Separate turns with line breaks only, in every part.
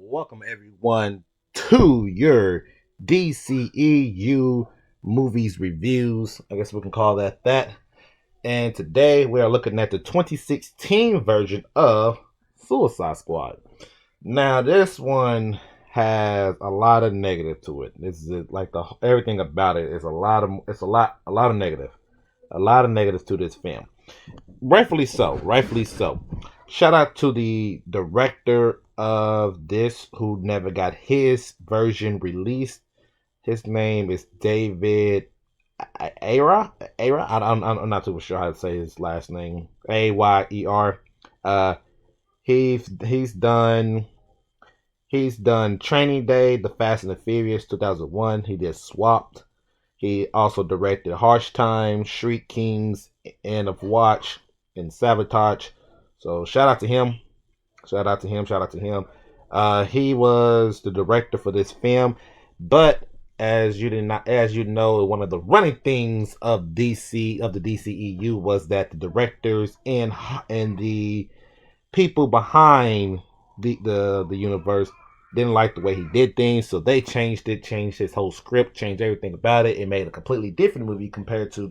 Welcome everyone to your DCEU movies reviews. I guess we can call that. And today we are looking at the 2016 version of Suicide Squad. Now this one has a lot of negative to it. This is like everything about it is a lot of negative. A lot of negatives to this film. Rightfully so. Rightfully so. Shout out to the director of this who never got his version released. His name is David Ayer. I'm not too sure how to say his last name. Ayer. Uh, he's done Training Day, The Fast and the Furious 2001. He did Swapped. He also directed Harsh Time, Shriek Kings, End of Watch, and Sabotage. So shout out to him. Shout out to him. Shout out to him. He was the director for this film, but as you know, one of the running things of the DCEU was that the directors and the people behind the universe didn't like the way he did things, so they changed his whole script, changed everything about it, and made a completely different movie compared to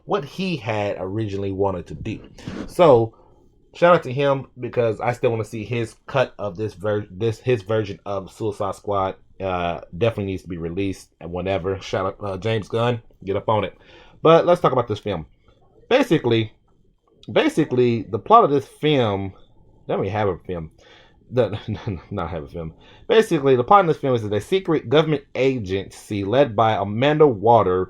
what he had originally wanted to do. So shout out to him because I still want to see his cut of his version of Suicide Squad. Definitely needs to be released and whenever. Shout out James Gunn, get up on it. But let's talk about this film. Basically, the plot of this film. Let me have a film. Not have a film. Basically, the plot of this film is that a secret government agency led by Amanda Waller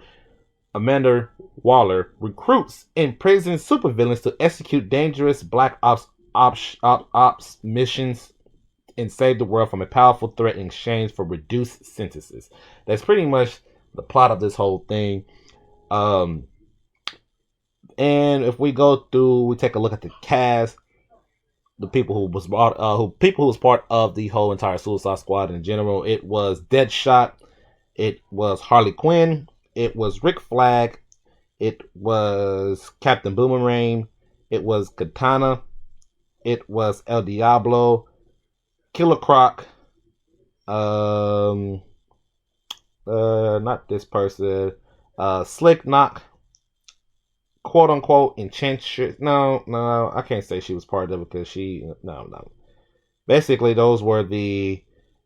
recruits imprisoned supervillains to execute dangerous black ops missions and save the world from a powerful threat in exchange for reduced sentences. That's pretty much the plot of this whole thing. And if we go through, we take a look at the cast, the people who was part of the whole entire Suicide Squad in general. It was Deadshot, it was Harley Quinn, it was Rick Flag, it was Captain Boomerang, it was Katana, it was El Diablo, Killer Croc, not this person, Slick Knock, quote unquote Enchantress. No, I can't say she was part of it because no. Basically, those were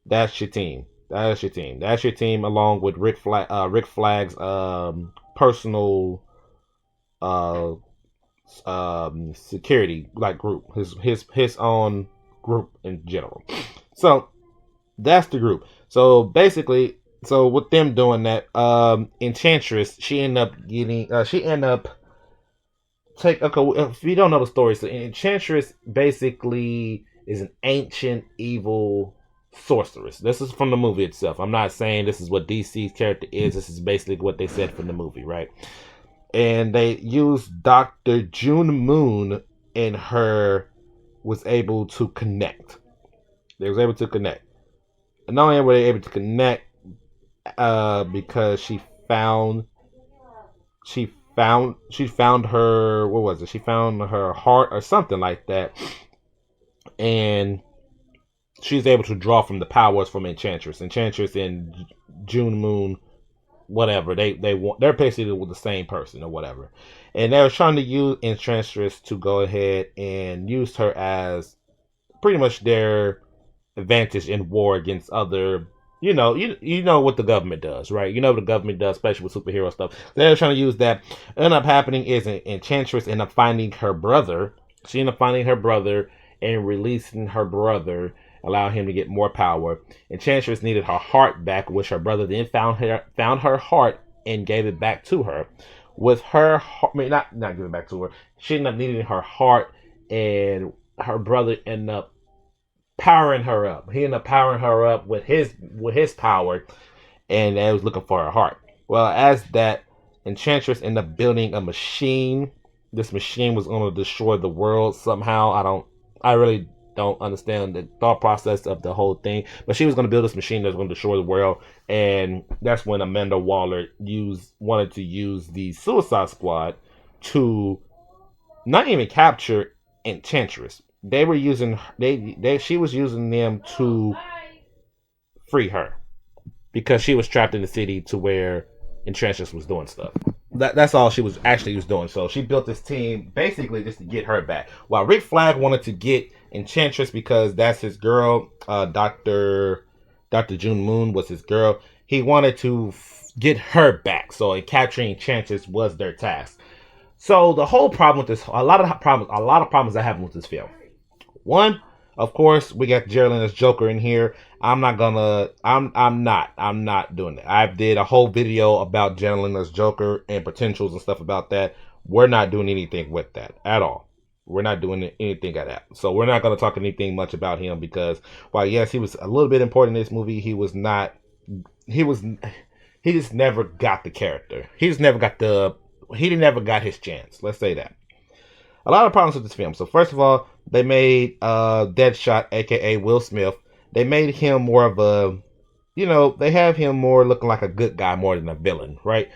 that's your team. That's your team. That's your team, along with Rick Flag's personal security group, his own group in general. So that's the group. So basically, with them doing that, Enchantress, she ended up if you don't know the story, so Enchantress basically is an ancient evil sorceress. This is from the movie itself. I'm not saying this is what DC's character is. This is basically what they said from the movie, right? And they used Dr. June Moon, and her was able to connect. They was able to connect. And not only were they able to connect, because she found her, what was it? She found her heart or something like that, and she's able to draw from the powers from Enchantress and June Moon, whatever they're basically with the same person or whatever, and they were trying to use Enchantress to go ahead and use her as pretty much their advantage in war against other. You know what the government does, right? You know what the government does, especially with superhero stuff. They're trying to use that. What ended up happening is Enchantress ended up finding her brother. She ended up finding her brother and releasing her brother, allowing him to get more power. Enchantress needed her heart back, which her brother then found her heart and gave it back to her. With her heart, not give it back to her. She ended up needing her heart, and her brother ended up powering her up. He ended up powering her up with his power, and they was looking for her heart. Well, as that, Enchantress ended up building a machine. This machine was going to destroy the world somehow. I really don't understand the thought process of the whole thing, but she was going to build this machine that was going to destroy the world, and that's when Amanda Waller wanted to use the Suicide Squad to not even capture Enchantress. They were using she was using them to free her because she was trapped in the city to where Enchantress was doing stuff. That's all she was doing. So she built this team basically just to get her back. While Rick Flag wanted to get Enchantress because that's his girl. Dr. June Moon was his girl. He wanted to get her back. So capturing Enchantress was their task. So the whole problem with this, a lot of problems that happen with this film. One, of course, we got Geraldine as Joker in here. I'm not doing that. I did a whole video about Geraldine as Joker and potentials and stuff about that. We're not doing anything with that at all. We're not doing anything at that. So we're not going to talk anything much about him because while yes, he was a little bit important in this movie, he just never got the character. He never got his chance. Let's say that. A lot of problems with this film. So first of all, they made Deadshot, aka Will Smith. They made him more of a, they have him more looking like a good guy more than a villain, right?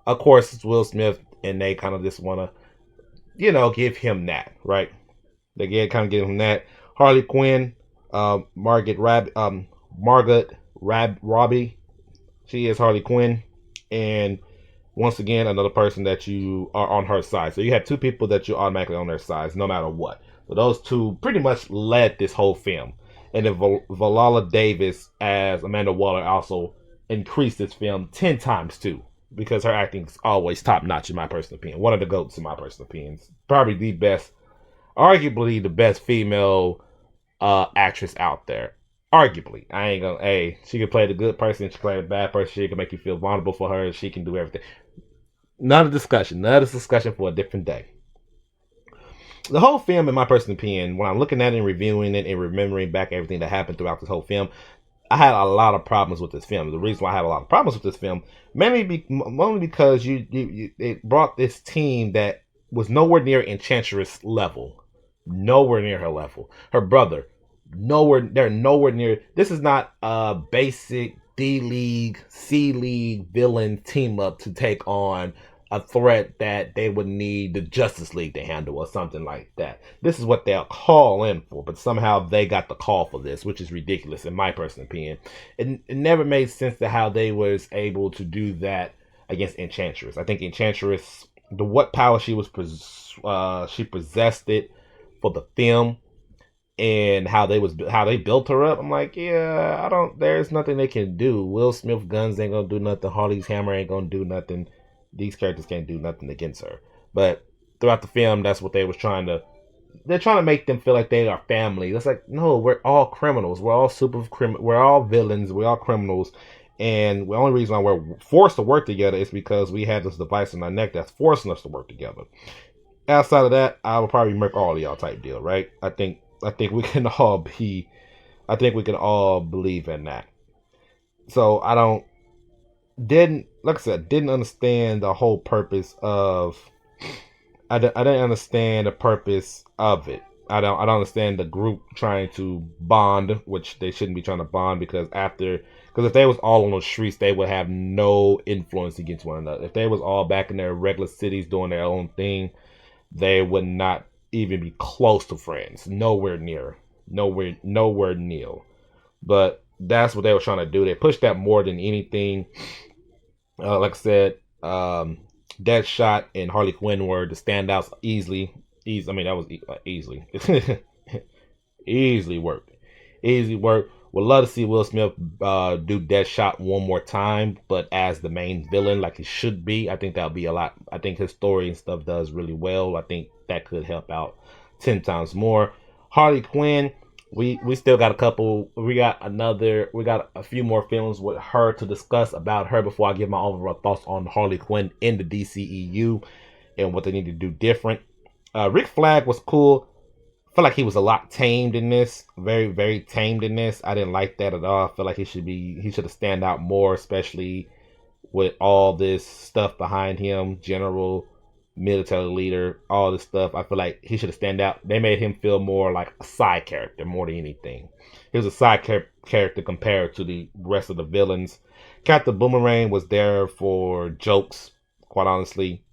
Of course, it's Will Smith, and they kind of just want to, give him that, right? They kind of give him that. Harley Quinn, Margaret Robbie, she is Harley Quinn, and once again, another person that you are on her side. So you have two people that you're automatically on their sides, no matter what. So those two pretty much led this whole film. And then Viola Davis as Amanda Waller also increased this film 10 times too. Because her acting is always top notch in my personal opinion. One of the GOATs in my personal opinion. Probably the best, arguably the best female actress out there. Arguably. I ain't gonna, she can play the good person, she can play the bad person, she can make you feel vulnerable for her, she can do everything. Another discussion for a different day. The whole film, in my personal opinion, when I'm looking at it and reviewing it and remembering back everything that happened throughout this whole film, I had a lot of problems with this film. The reason why I have a lot of problems with this film, mainly because it brought this team that was nowhere near Enchantress level. Nowhere near her level. Her brother, they're nowhere near. This is not a basic D-League, C-League villain team up to take on a threat that they would need the Justice League to handle or something like that. This is what they'll call in for, but somehow they got the call for this, which is ridiculous in my personal opinion. It never made sense to how they was able to do that against Enchantress. I think Enchantress, what power she possessed it for the film, and how they built her up. I'm like, there's nothing they can do. Will Smith guns ain't gonna do nothing. Harley's hammer ain't gonna do nothing. These characters can't do nothing against her. But throughout the film, that's what they was trying to. They're trying to make them feel like they are family. It's like, no, we're all criminals. We're all we're all villains. We're all criminals. And the only reason why we're forced to work together is because we have this device in our neck that's forcing us to work together. Outside of that, I would probably make all of y'all type deal, right? I think we can all believe in that. So didn't understand the whole purpose of. I didn't understand the purpose of it. I don't understand the group trying to bond, which they shouldn't be trying to bond because if they was all on the streets, they would have no influence against one another. If they was all back in their regular cities doing their own thing, they would not even be close to friends. Nowhere near. But that's what they were trying to do. They pushed that more than anything. Like I said, Deadshot and Harley Quinn were the standouts easily. I mean, that was easily. Easily worked. Would love to see Will Smith do Deadshot one more time, but as the main villain, like he should be. I think that would be a lot. I think his story and stuff does really well. I think that could help out 10 times more. Harley Quinn, we still got we got a few more films with her to discuss about her before I give my overall thoughts on Harley Quinn in the DCEU and what they need to do different. Rick Flag was cool. I feel like he was a lot tamed in this. Very, very tamed in this. I didn't like that at all. I feel like he should have stand out more, especially with all this stuff behind him, general, military leader, all this stuff. I feel like he should have stand out. They made him feel more like a side character more than anything. He was a side character compared to the rest of the villains. Captain Boomerang was there for jokes, quite honestly.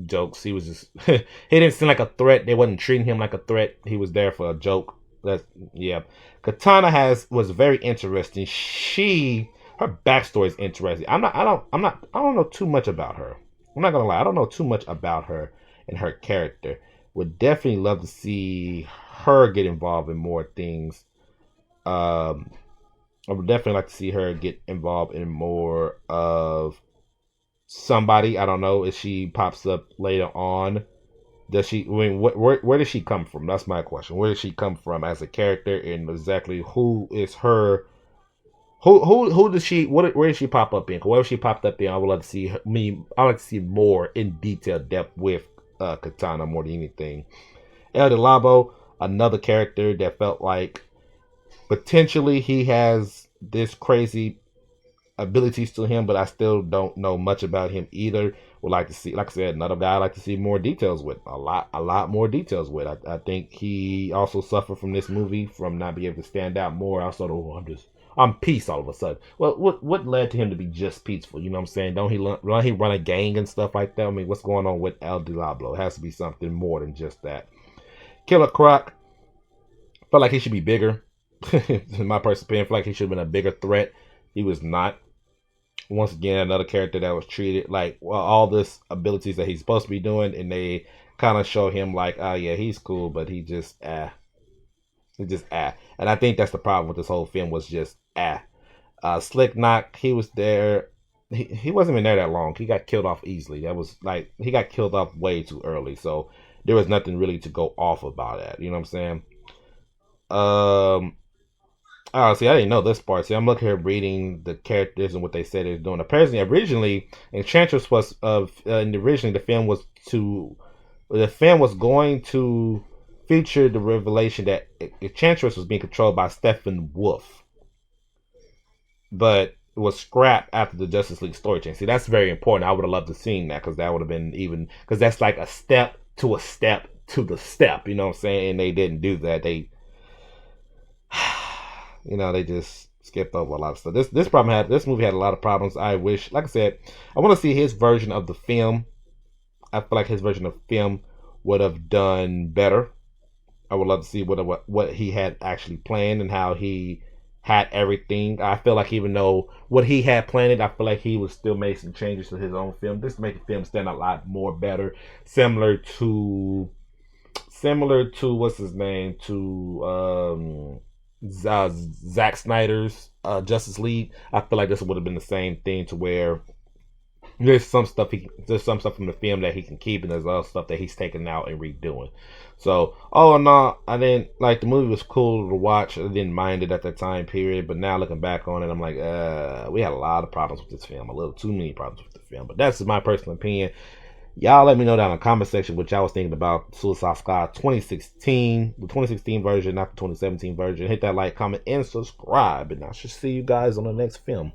Jokes. He was just he didn't seem like a threat. They wasn't treating him like a threat. He was there for a joke. That's yeah. Katana was very interesting. Her backstory is interesting. I don't know too much about her. I'm not gonna lie. I don't know too much about her and her character. Would definitely love to see her get involved in more things. I would definitely like to see her get involved in more of somebody. I don't know if she pops up later on. Does she? I mean, where does she come from? That's my question. Where does she come from as a character, and exactly who is her? Who does she? Where does she pop up in? Wherever she popped up in, I would like to see her, I would like to see more in detail depth with Katana more than anything. El Labo, another character that felt like potentially he has this crazy abilities to him, but I still don't know much about him either. Would like to see, like I said, another guy I like to see more details with, a lot more details with. I think he also suffered from this movie from not being able to stand out more. I sort of, I'm peace all of a sudden. Well, what led to him to be just peaceful? You know what I'm saying? Don't he run a gang and stuff like that? I mean, what's going on with El Diablo? It has to be something more than just that. Killer Croc felt like he should be bigger. In my personal opinion, felt like he should have been a bigger threat. He was not. Once again, another character that was treated like, well, all this abilities that he's supposed to be doing, and they kind of show him like, oh yeah, he's cool, but he just And I think that's the problem with this whole film, was just Slick Knock, he was there. He wasn't even there that long. He got killed off easily. That was like, he got killed off way too early. So there was nothing really to go off about that. You know what I'm saying? Oh, see, I didn't know this part. See, I'm looking here reading the characters and what they said they're doing. Apparently, originally, Enchantress was originally the film was going to feature the revelation that Enchantress was being controlled by Stephen Wolf, but it was scrapped after the Justice League story change. See, that's very important. I would have loved to seen that, because that would have been even, because that's like a step to the step. You know what I'm saying? And they didn't do that. They they just skipped over a lot of stuff. This movie had a lot of problems. I wish, like I said, I want to see his version of the film. I feel like his version of the film would have done better. I would love to see what he had actually planned and how he had everything. I feel like even though what he had planned, I feel like he would still make some changes to his own film. This make the film stand a lot more better, similar to what's his name, to Zack Snyder's Justice League. I feel like this would have been the same thing, to where there's some stuff from the film that he can keep, and there's other stuff that he's taking out and redoing. So, all in all, I didn't like, the movie was cool to watch. I didn't mind it at that time period, but now looking back on it, I'm like, we had a lot of problems with this film, a little too many problems with the film. But that's my personal opinion. Y'all let me know down in the comment section what y'all was thinking about Suicide Squad 2016, the 2016 version, not the 2017 version. Hit that like, comment, and subscribe, and I should see you guys on the next film.